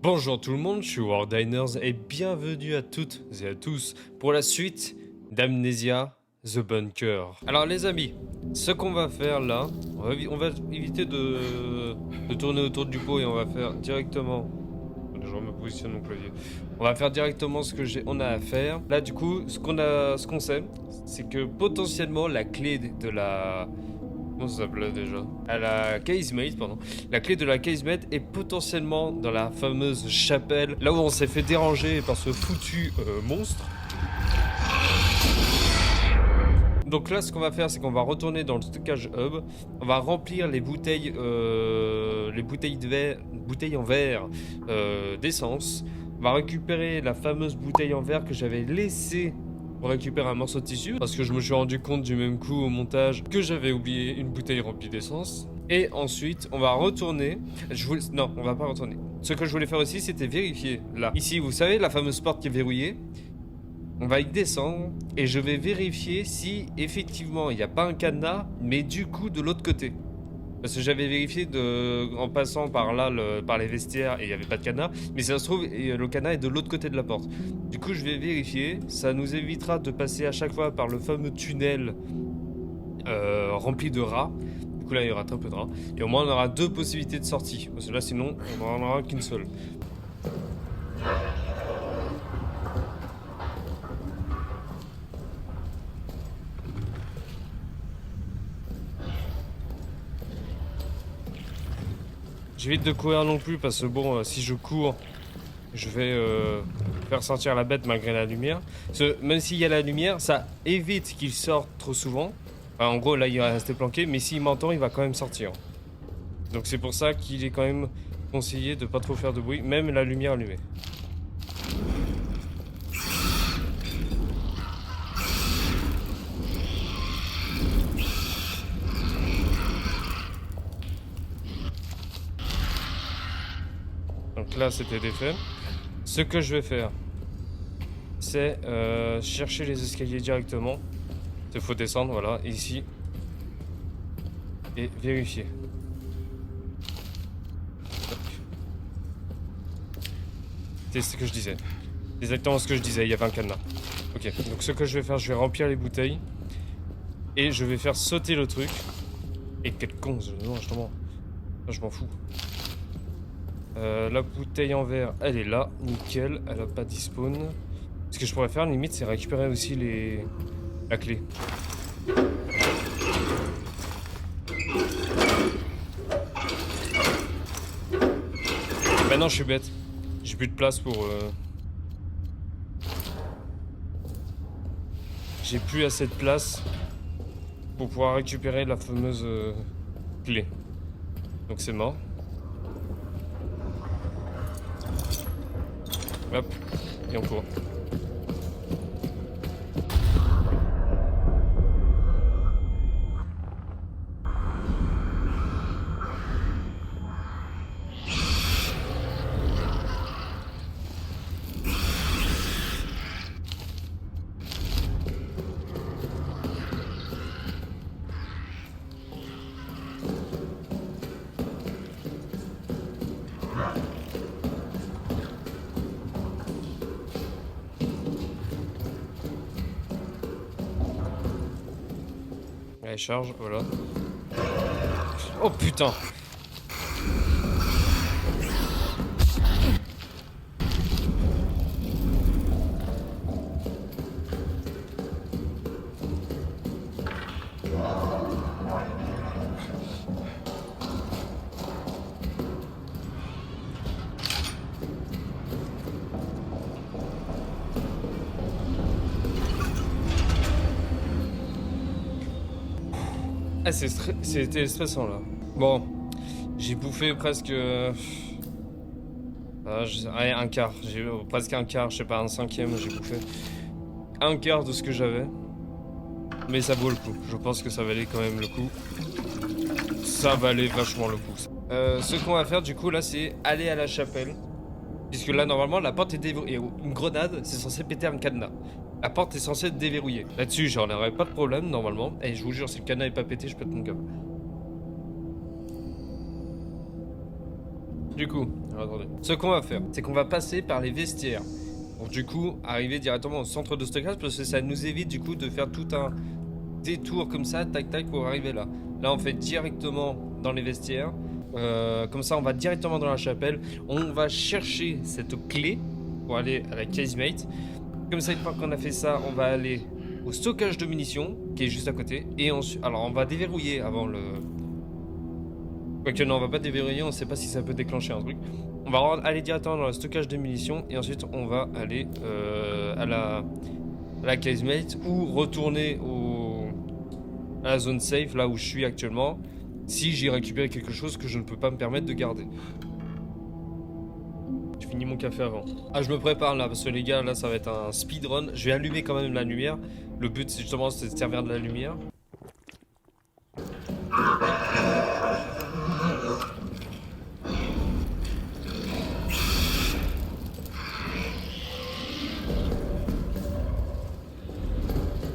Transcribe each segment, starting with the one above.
Bonjour tout le monde, je suis Wardiners et bienvenue à toutes et à tous pour la suite d'Amnesia The Bunker. Alors les amis, ce qu'on va faire là, on va éviter de tourner autour du pot et on va faire directement... Je me positionne mon clavier. On va faire directement ce que on a à faire. Là du coup, ce qu'on sait, c'est que potentiellement la clé de la... Comment ça s'appelait déjà? À la casemate, pardon. La clé de la casemate est potentiellement dans la fameuse chapelle, là où on s'est fait déranger par ce foutu monstre. Donc là, ce qu'on va faire, c'est qu'on va retourner dans le stockage hub. On va remplir les bouteilles bouteilles en verre d'essence. On va récupérer la fameuse bouteille en verre que j'avais laissée pour récupérer un morceau de tissu, parce que je me suis rendu compte du même coup au montage que j'avais oublié une bouteille remplie d'essence. Et ensuite, on va retourner. Non, on va pas retourner. Ce que je voulais faire aussi, c'était vérifier là. Ici, vous savez, la fameuse porte qui est verrouillée. On va y descendre et je vais vérifier si effectivement il n'y a pas un cadenas, mais du coup de l'autre côté. Parce que j'avais vérifié en passant par là, par les vestiaires, et il n'y avait pas de cadenas. Mais ça se trouve, le cadenas est de l'autre côté de la porte. Du coup, je vais vérifier. Ça nous évitera de passer à chaque fois par le fameux tunnel rempli de rats. Du coup, là, il y aura très peu de rats. Et au moins, on aura deux possibilités de sortie. Parce que là, sinon, on n'en aura qu'une seule. J'évite de courir non plus parce que bon, si je cours, je vais faire sortir la bête malgré la lumière. Parce que même s'il y a la lumière, ça évite qu'il sorte trop souvent. Enfin, en gros, là, il va rester planqué, mais s'il m'entend, il va quand même sortir. Donc c'est pour ça qu'il est quand même conseillé de pas trop faire de bruit, même la lumière allumée. Donc là, c'était défait. Ce que je vais faire, c'est chercher les escaliers directement. Il faut descendre, voilà, ici. Et vérifier. C'est ce que je disais. Exactement ce que je disais, il y avait un cadenas. Ok, donc ce que je vais faire, je vais remplir les bouteilles. Et je vais faire sauter le truc. Et quel con, non, justement. Je m'en fous. La bouteille en verre, elle est là, nickel, elle a pas despawn. Ce que je pourrais faire, limite, c'est récupérer aussi la clé. Maintenant, je suis bête. J'ai plus de place pour... J'ai plus assez de place pour pouvoir récupérer la fameuse clé. Donc c'est mort. Hop, et on court. Allez, charge, voilà. Oh putain! Ah, c'était stressant là. Bon, j'ai bouffé presque. Ouais, un quart. J'ai presque un quart, je sais pas, un cinquième, j'ai bouffé. Un quart de ce que j'avais. Mais ça vaut le coup. Je pense que ça valait quand même le coup. Ça valait vachement le coup. Ce qu'on va faire du coup là, c'est aller à la chapelle. Puisque là, normalement, la porte est déverrouillée. Une grenade, c'est censé péter un cadenas. La porte est censée être déverrouillée. Là-dessus, j'en aurais pas de problème, normalement. Et je vous jure, si le cadenas est pas pété, je pète mon câble. Du coup, attendez. Ce qu'on va faire, c'est qu'on va passer par les vestiaires. Pour du coup, arriver directement au centre de stockage parce que ça nous évite du coup de faire tout un détour comme ça, tac tac, pour arriver là. Là, on fait directement dans les vestiaires. Comme ça, on va directement dans la chapelle. On va chercher cette clé pour aller à la casemate. Comme ça, une fois qu'on a fait ça, on va aller au stockage de munitions qui est juste à côté. Et ensuite, alors on va déverrouiller avant le... Quoique non, on va pas déverrouiller, on sait pas si ça peut déclencher un truc. On va aller directement dans le stockage de munitions et ensuite on va aller à la casemate ou retourner à la zone safe, là où je suis actuellement, si j'ai récupéré quelque chose que je ne peux pas me permettre de garder. Je finis mon café avant. Ah, je me prépare là, parce que les gars, là, ça va être un speedrun. Je vais allumer quand même la lumière. Le but, c'est justement de se servir de la lumière.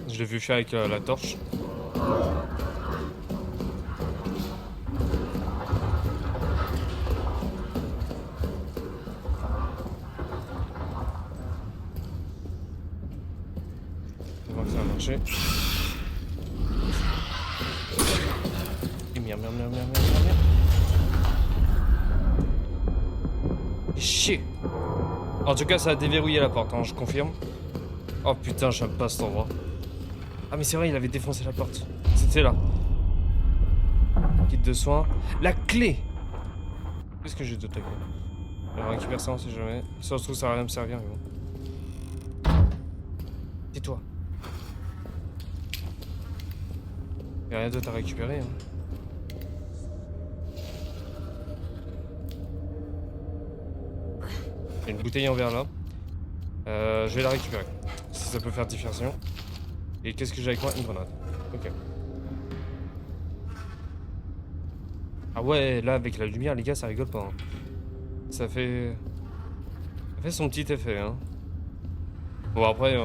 Je l'ai vu faire avec la torche. On va voir que ça va marcher. Et merde. Chier. En tout cas, ça a déverrouillé la porte, hein, je confirme. Oh putain, j'aime pas cet endroit. Ah mais c'est vrai, il avait défoncé la porte. C'était là. Kit de soins. La clé. Qu'est-ce que j'ai d'autre à clé? On récupère ça, on sait jamais. Ça se trouve, ça va rien me servir, mais bon. Tais-toi. Y'a rien d'autre à récupérer, hein. Il y a une bouteille en verre là. Je vais la récupérer. Si ça peut faire diversion. Et qu'est-ce que j'ai avec moi? Une grenade. Ok. Ah ouais, là avec la lumière, les gars, ça rigole pas. Hein. Ça fait son petit effet. Hein. Bon après,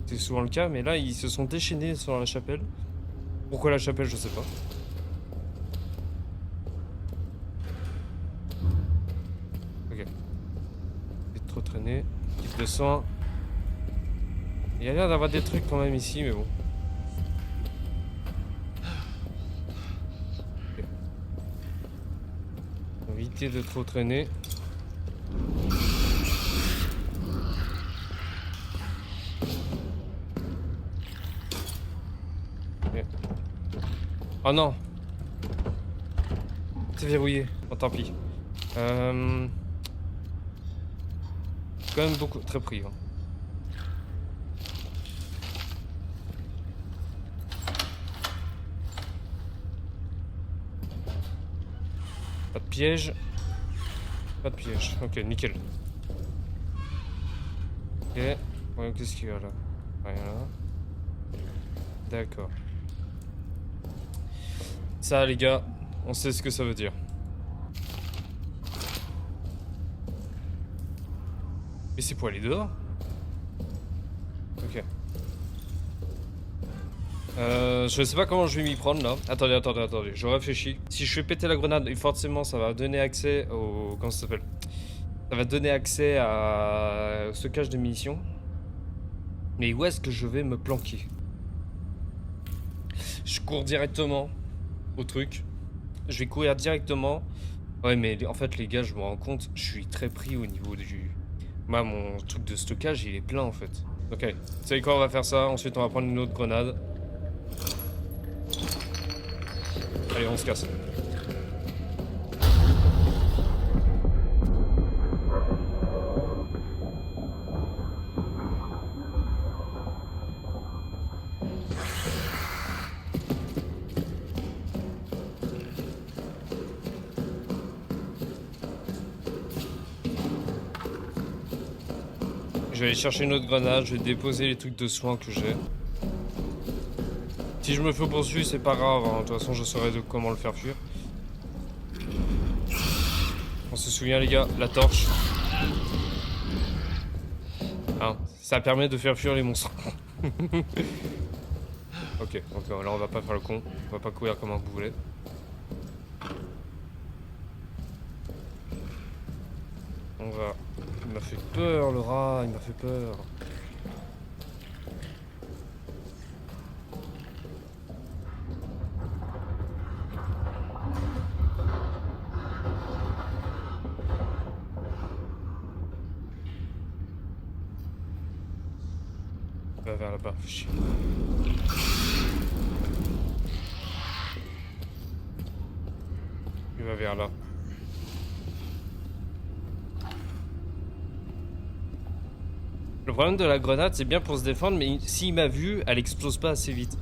c'est souvent le cas, mais là ils se sont déchaînés sur la chapelle. Pourquoi la chapelle, je sais pas. Ok. C'est trop traîné. Kit de soins. Il y a l'air d'avoir des trucs quand même ici, mais bon. Okay. Éviter de trop traîner. Okay. Oh non! C'est verrouillé. Oh, tant pis. Quand même beaucoup, très pris. Hein. Pas de piège. Pas de piège. Ok, nickel. Ok. Ouais, qu'est-ce qu'il y a là? Rien là. D'accord. Ça, les gars, on sait ce que ça veut dire. Mais c'est pour aller dehors? Ok. Je sais pas comment je vais m'y prendre là. Attendez, je réfléchis. Si je fais péter la grenade, forcément ça va donner accès au... Comment ça s'appelle? Ça va donner accès au stockage de munitions. Mais où est-ce que je vais me planquer? Je cours directement au truc. Je vais courir directement. Ouais, mais en fait, les gars, je me rends compte, je suis très pris au niveau du... Moi, mon truc de stockage, il est plein en fait. Ok, vous savez quoi, on va faire ça. Ensuite, on va prendre une autre grenade. Allez, on se casse. Je vais aller chercher une autre grenade, je vais déposer les trucs de soins que j'ai. Si je me fais poursuivre, c'est pas grave, hein. De toute façon je saurai de comment le faire fuir. On se souvient les gars, la torche. Hein, ça permet de faire fuir les monstres. Ok, donc là on va pas faire le con, on va pas courir comme un boulet. On va... Il m'a fait peur, le rat, il m'a fait peur. Il va vers là-bas, chier. Il va vers là. Le problème de la grenade, c'est bien pour se défendre, mais s'il m'a vu, elle explose pas assez vite.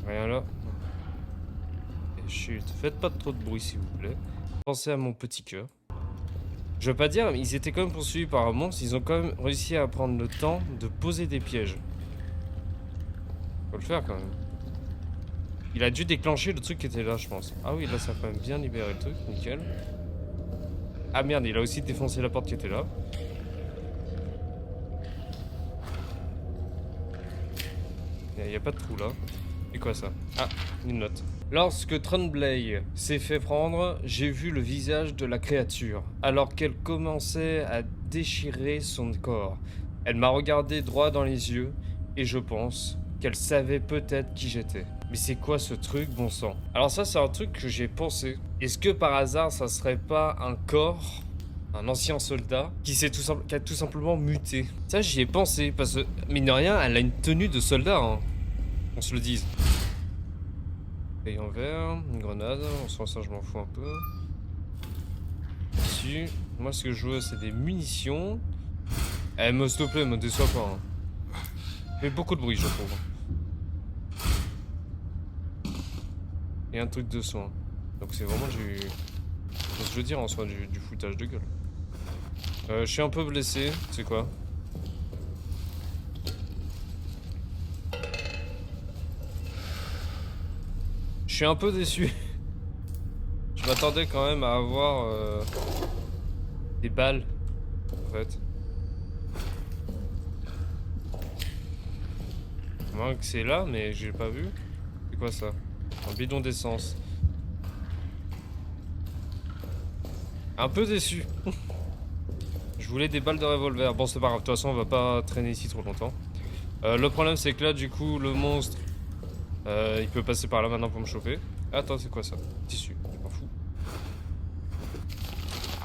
Rien là. Et chut, faites pas trop de bruit s'il vous plaît. Pensez à mon petit cœur. Je veux pas dire, mais ils étaient quand même poursuivis par un monstre, ils ont quand même réussi à prendre le temps de poser des pièges. Faut le faire quand même. Il a dû déclencher le truc qui était là, je pense. Ah oui, là ça a quand même bien libéré le truc, nickel. Ah merde, il a aussi défoncé la porte qui était là. Il n'y a pas de trou là. Et quoi ça? Ah, une note. Lorsque Trundblade s'est fait prendre, j'ai vu le visage de la créature, alors qu'elle commençait à déchirer son corps. Elle m'a regardé droit dans les yeux, et je pense qu'elle savait peut-être qui j'étais. Mais c'est quoi ce truc, bon sang? Alors ça, c'est un truc que j'ai pensé. Est-ce que par hasard, ça serait pas un corps, un ancien soldat, qui a tout simplement muté? Ça, j'y ai pensé, parce que, mine de rien, elle a une tenue de soldat, hein. On se le dise. Et en vert, une grenade, en soi ça je m'en fous un peu. Ici, moi ce que je veux c'est des munitions. Eh me s'il te plaît, me déçois pas. Hein. Fait beaucoup de bruit je trouve. Et un truc de soin. Donc c'est vraiment du... Je veux dire en soi du foutage de gueule. Je suis un peu blessé, c'est quoi? Je suis un peu déçu. Je m'attendais quand même à avoir des balles, en fait. Moins que c'est là, mais j'ai pas vu. C'est quoi ça? Un bidon d'essence. Un peu déçu. Je voulais des balles de revolver. Bon, c'est pas grave. De toute façon, on va pas traîner ici trop longtemps. Le problème, c'est que là, du coup, le monstre... il peut passer par là maintenant pour me choper. Attends, c'est quoi ça? Tissu, je m'en fous.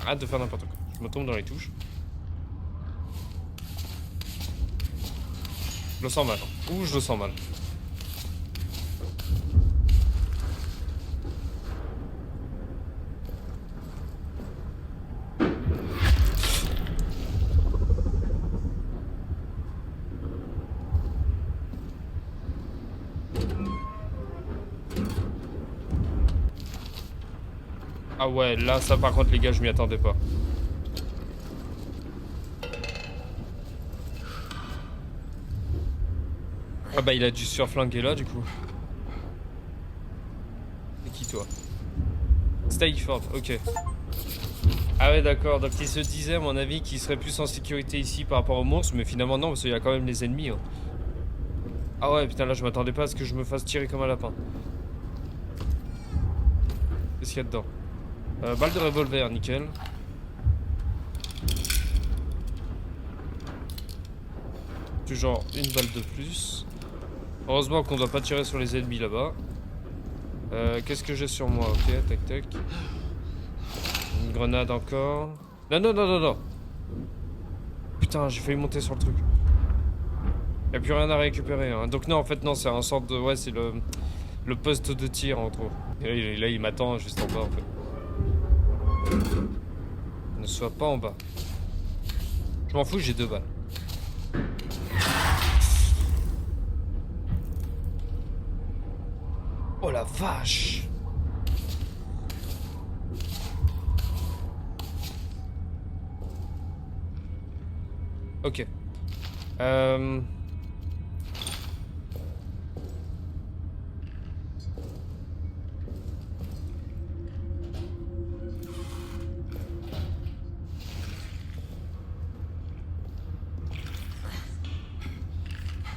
Arrête de faire n'importe quoi. Je me tombe dans les touches. Je le sens mal. Ouh, je le sens mal. Ah ouais, là, ça par contre, les gars, je m'y attendais pas. Ah bah, il a dû se surflanquer là, du coup. C'est qui, toi? Stayford, ok. Ah ouais, d'accord, donc il se disait, à mon avis, qu'il serait plus en sécurité ici par rapport aux monstres, mais finalement, non, parce qu'il y a quand même les ennemis. Hein. Ah ouais, putain, là, je m'attendais pas à ce que je me fasse tirer comme un lapin. Qu'est-ce qu'il y a dedans? Balle de revolver, nickel. C'est genre une balle de plus. Heureusement qu'on doit pas tirer sur les ennemis là-bas. Qu'est-ce que j'ai sur moi? Ok, tac tac. Une grenade encore. Non, non, non, non, non. Putain, j'ai failli monter sur le truc. Y'a plus rien à récupérer. Hein. Donc non, en fait, non, c'est un sorte de... Ouais, c'est le poste de tir, en gros. Et là, il m'attend juste en bas, en fait. Ne sois pas en bas. Je m'en fous, j'ai 2 balles. Oh la vache! Ok.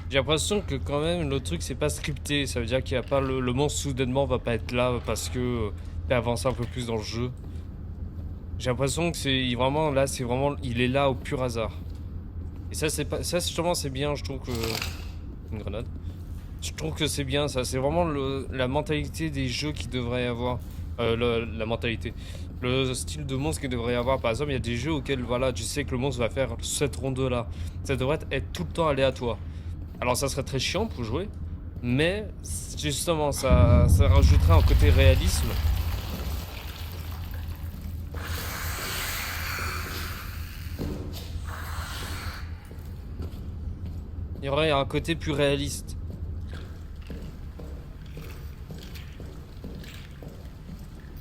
J'ai l'impression que quand même le truc c'est pas scripté, ça veut dire qu'il y a pas le monstre soudainement va pas être là parce que et avancer un peu plus dans le jeu. J'ai l'impression que c'est vraiment là, c'est vraiment, il est là au pur hasard. Et ça, c'est pas, ça justement, c'est bien. Je trouve que une grenade. Je trouve que c'est bien, ça. C'est vraiment la mentalité des jeux qu'il devrait y avoir. La mentalité. Le style de monstre qu'il devrait y avoir. Par exemple, il y a des jeux auxquels, voilà, tu sais que le monstre va faire cette ronde-là. Ça devrait être tout le temps aléatoire. Alors, ça serait très chiant pour jouer. Mais, justement, ça rajouterait un côté réalisme. Il y aurait un côté plus réaliste.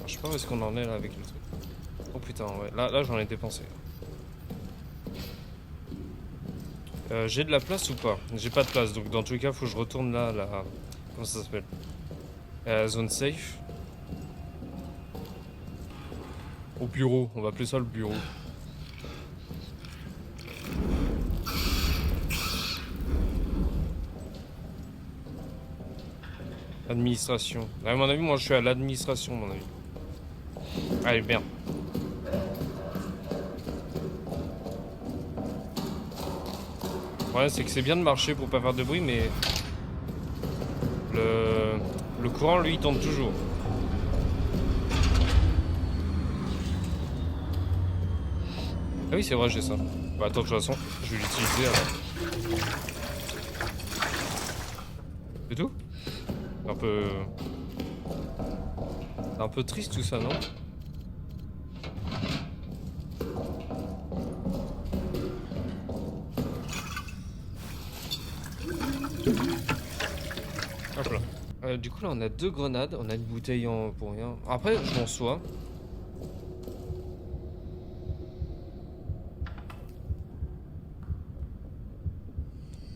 Je sais pas où est-ce qu'on en est là avec le truc. Oh putain, ouais. Là j'en ai dépensé. J'ai de la place ou pas? J'ai pas de place, donc dans tous les cas, faut que je retourne là. Comment ça s'appelle? Zone safe. Au bureau, on va appeler ça le bureau. Administration. À mon avis, moi je suis à l'administration, mon avis. Allez, merde. Ouais, c'est que c'est bien de marcher pour pas faire de bruit, mais le courant, lui, il tombe toujours. Ah oui, c'est vrai, j'ai ça. Bah attends, de toute façon, je vais l'utiliser alors. C'est tout? C'est un peu triste tout ça, non? Hop là. Du coup là on a 2 grenades, on a une bouteille en pour rien. Après je m'en sois.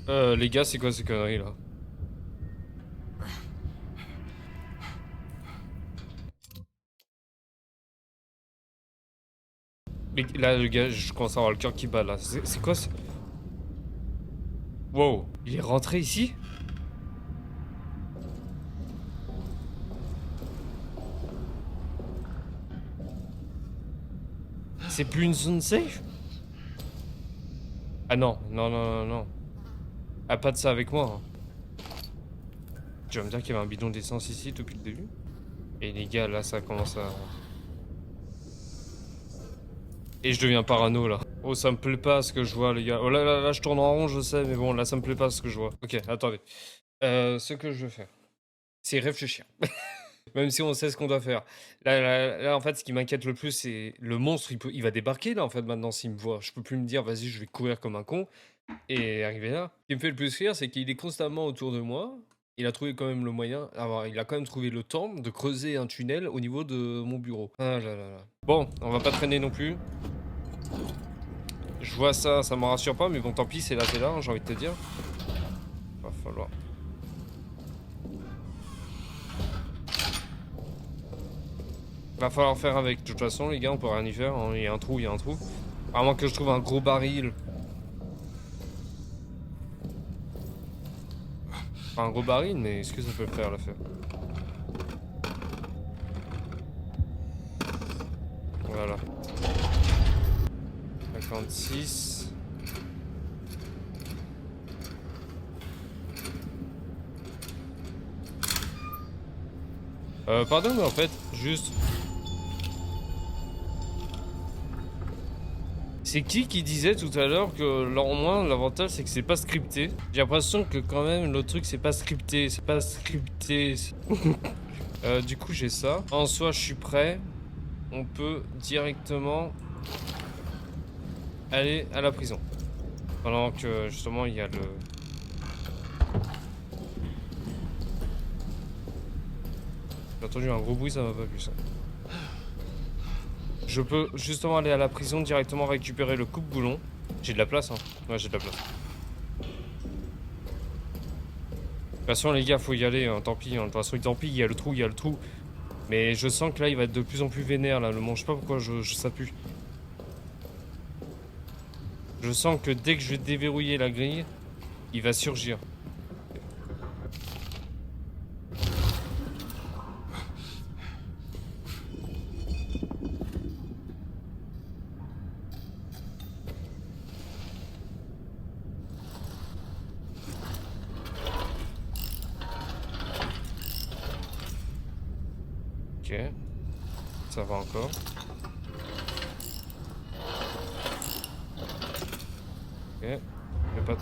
Les gars, c'est quoi ces conneries là? Mais là le gars, je commence à avoir le cœur qui bat là. C'est quoi ce... Wow, il est rentré ici? C'est plus une zone safe? Ah non, non, non, non, non. Ah, pas de ça avec moi. Hein. Tu vas me dire qu'il y avait un bidon d'essence ici depuis le début? Et les gars, là, ça commence à... Et je deviens parano, là. Oh, ça me plaît pas ce que je vois, les gars. Oh là, je tourne en rond, je sais, mais bon, là, ça me plaît pas ce que je vois. Ok, attendez. Ce que je veux faire, c'est réfléchir. Même si on sait ce qu'on doit faire. Là, en fait, ce qui m'inquiète le plus, c'est le monstre, il va débarquer, là, en fait, maintenant, s'il me voit. Je peux plus me dire, vas-y, je vais courir comme un con et arriver là. Ce qui me fait le plus rire, c'est qu'il est constamment autour de moi. Il a trouvé quand même le moyen, alors, il a quand même trouvé le temps de creuser un tunnel au niveau de mon bureau. Ah là là là. Bon, on va pas traîner non plus. Je vois ça, ça me rassure pas, mais bon, tant pis, c'est là, hein, j'ai envie de te dire. Va falloir... Va falloir faire avec. De toute façon, les gars, on peut rien y faire. Hein. Il y a un trou, il y a un trou. À moins que je trouve un gros baril. Enfin, un gros baril, mais est-ce que ça peut faire l'affaire? Voilà. 56. Pardon, mais en fait, juste... C'est qui disait tout à l'heure que, au moins, l'avantage, c'est que c'est pas scripté. J'ai l'impression que, quand même, le truc, c'est pas scripté. C'est pas scripté. Du coup, j'ai ça. En soi, je suis prêt. On peut directement aller à la prison. Pendant que, justement, il y a le... J'ai entendu un gros bruit, ça m'a pas plu, ça. Je peux justement aller à la prison, directement récupérer le coupe-boulon. J'ai de la place, hein. Ouais, j'ai de la place. De toute façon, les gars, faut y aller, hein. Tant pis, hein. De toute façon, tant pis, il y a le trou, il y a le trou. Mais je sens que là, il va être de plus en plus vénère, là. Le mange pas pourquoi ça pue. Je sens que dès que je vais déverrouiller la grille, il va surgir. Ok. Ça va encore. Ok. Mais pas...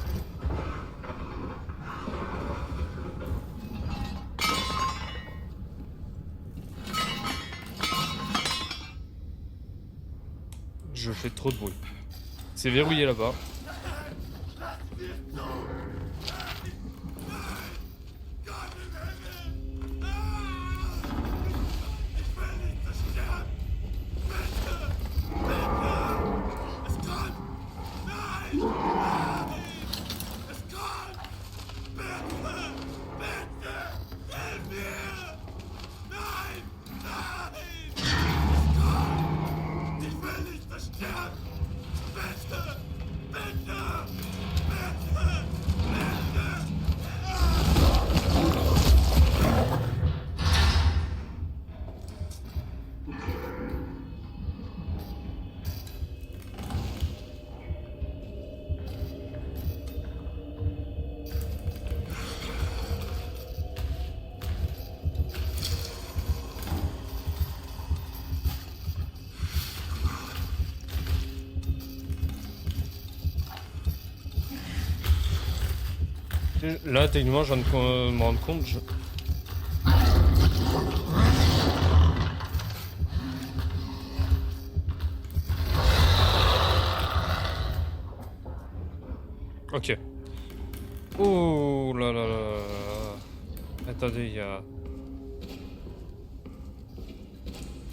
Je fais trop de bruit. C'est verrouillé là-bas. Là, techniquement, je viens de me rendre compte. Ok. Oh là là là là. Attendez, il y a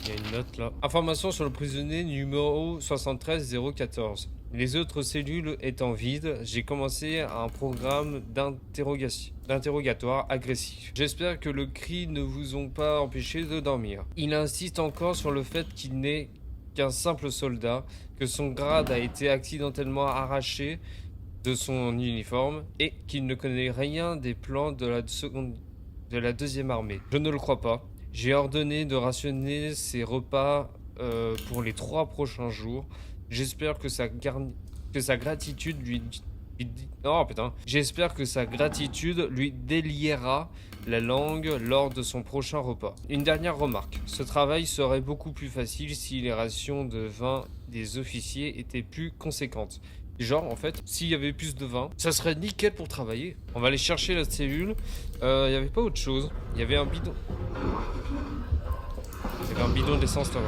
une note là. Information sur le prisonnier numéro 73014. Les autres cellules étant vides, j'ai commencé un programme d'interrogatoire agressif. J'espère que le cri ne vous ont pas empêché de dormir. Il insiste encore sur le fait qu'il n'est qu'un simple soldat, que son grade a été accidentellement arraché de son uniforme et qu'il ne connaît rien des plans de la deuxième armée. Je ne le crois pas. J'ai ordonné de rationner ses repas pour les 3 prochains jours. J'espère que sa gratitude J'espère que sa gratitude lui déliera la langue lors de son prochain repas. Une dernière remarque. Ce travail serait beaucoup plus facile si les rations de vin des officiers étaient plus conséquentes. Genre, en fait, s'il y avait plus de vin, ça serait nickel pour travailler. On va aller chercher la cellule. Il n'y avait pas autre chose. Il y avait un bidon. Il y avait un bidon d'essence là-bas.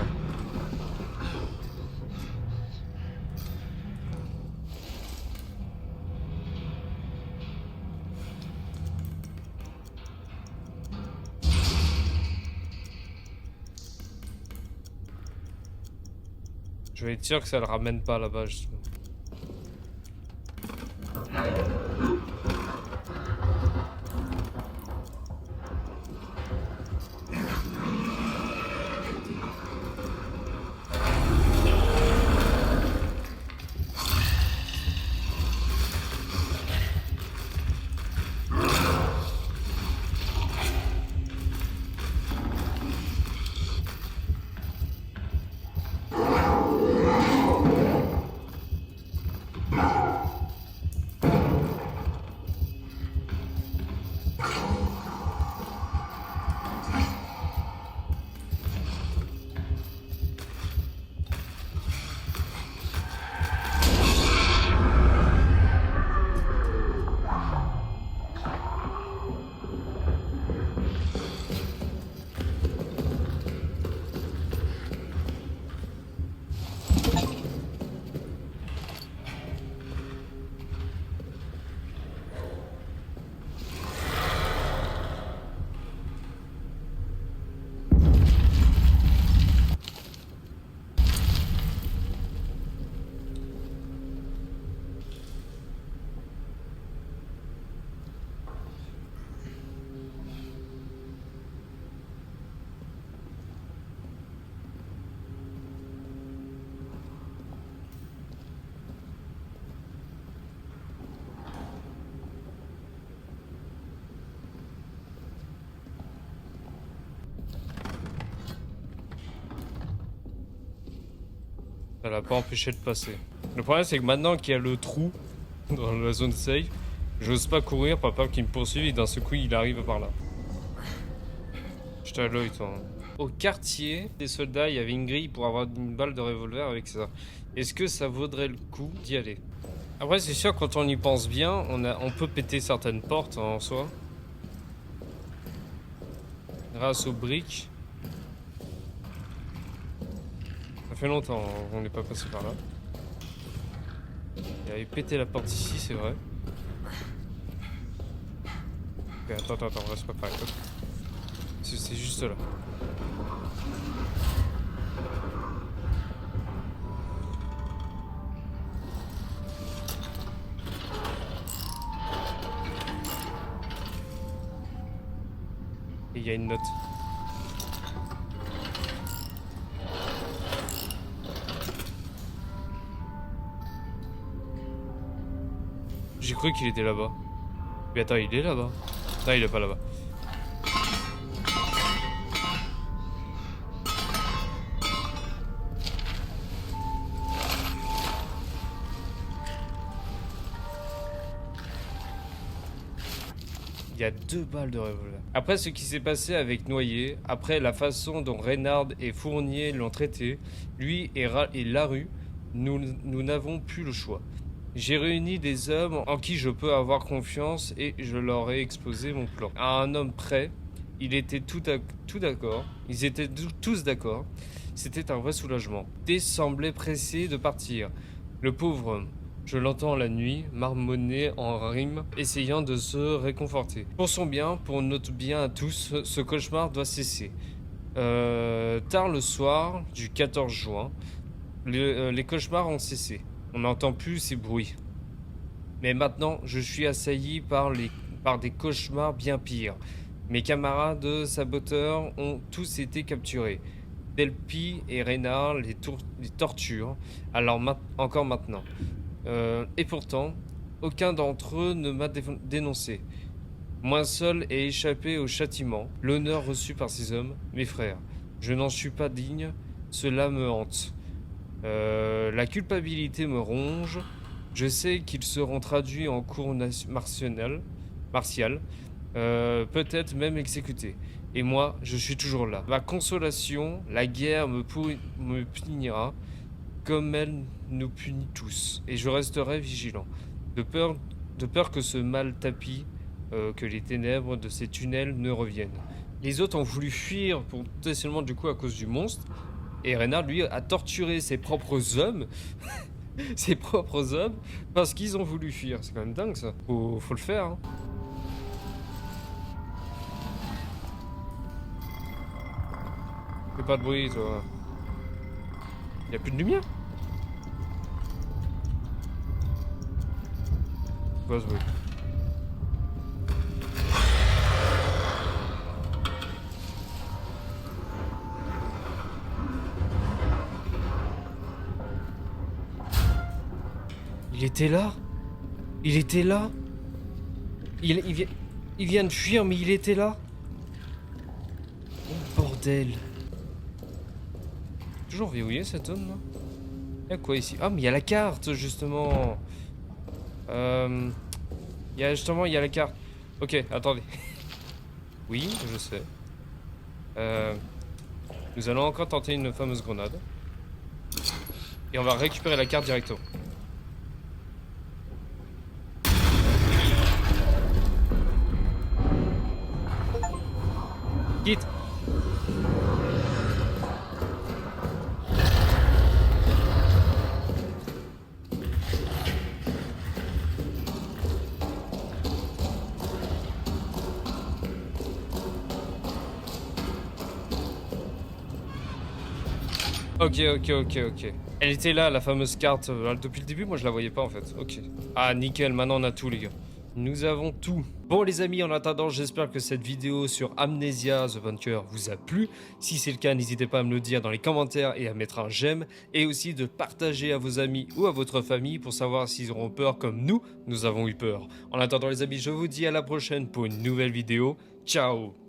Je vais être sûr que ça le ramène pas là-bas, justement. Ça l'a pas empêché de passer. Le problème, c'est que maintenant qu'il y a le trou dans la zone safe, j'ose pas courir, par peur qu'il me poursuive et d'un seul coup, il arrive par là. Je t'ai à l'œil, toi. au quartier des soldats, il y avait une grille pour avoir une balle de revolver avec ça. Est-ce que ça vaudrait le coup d'y aller? Après, c'est sûr, quand on y pense bien, on peut péter certaines portes en soi. Grâce aux briques. Ça fait longtemps on n'est pas passé par là. Il avait pété la porte ici, c'est vrai. Ok, attends, reste pas pareil. C'est juste là. Et il y a une note. J'ai cru qu'il était là-bas. Mais attends, il est là-bas. Non, il est pas là-bas. Il y a 2 balles de revolver. Après ce qui s'est passé avec Noyer, après la façon dont Reynard et Fournier l'ont traité, lui et Larue, nous n'avons plus le choix. J'ai réuni des hommes en qui je peux avoir confiance et je leur ai exposé mon plan. À un homme près, il était tout d'accord. Ils étaient tous d'accord. C'était un vrai soulagement. T semblait pressé de partir. Le pauvre homme. Je l'entends la nuit, marmonner en rime, essayant de se réconforter. Pour son bien, pour notre bien à tous, ce cauchemar doit cesser. Tard le soir du 14 juin, les cauchemars ont cessé. On n'entend plus ces bruits. Mais maintenant, je suis assailli par des cauchemars bien pires. Mes camarades saboteurs ont tous été capturés. Delpy et Reynard les torturent, alors encore maintenant. Et pourtant, aucun d'entre eux ne m'a dénoncé. Moi seul ai échappé au châtiment, l'honneur reçu par ces hommes, mes frères. Je n'en suis pas digne, cela me hante. La culpabilité me ronge. Je sais qu'ils seront traduits en cour martiale, peut-être même exécutés. Et moi, je suis toujours là. Ma consolation, la guerre me punira comme elle nous punit tous. Et je resterai vigilant, de peur que ce mal tapis, que les ténèbres de ces tunnels ne reviennent. Les autres ont voulu fuir potentiellement du coup à cause du monstre. Et Reynard, lui, a torturé ses propres hommes. Ses propres hommes. Parce qu'ils ont voulu fuir. C'est quand même dingue, ça. Faut le faire, hein. Fais pas de bruit, toi. Y'a plus de lumière? C'est quoi ce bruit? Il était là? Il était là? Il vient de fuir, mais il était là? Oh bordel. Toujours verrouillé cet homme là? Y'a quoi ici? Ah, mais il y a la carte justement. Il y a la carte. Ok, attendez. Oui, je sais. Nous allons encore tenter une fameuse grenade. Et on va récupérer la carte directement. Quitte. Ok. Elle était là, la fameuse carte. Depuis le début, moi je la voyais pas en fait. Ok. Ah, nickel, maintenant on a tout, les gars. Nous avons tout. Bon les amis, en attendant, j'espère que cette vidéo sur Amnesia The Bunker vous a plu. Si c'est le cas, n'hésitez pas à me le dire dans les commentaires et à mettre un j'aime. Et aussi de partager à vos amis ou à votre famille pour savoir s'ils auront peur comme nous avons eu peur. En attendant les amis, je vous dis à la prochaine pour une nouvelle vidéo. Ciao.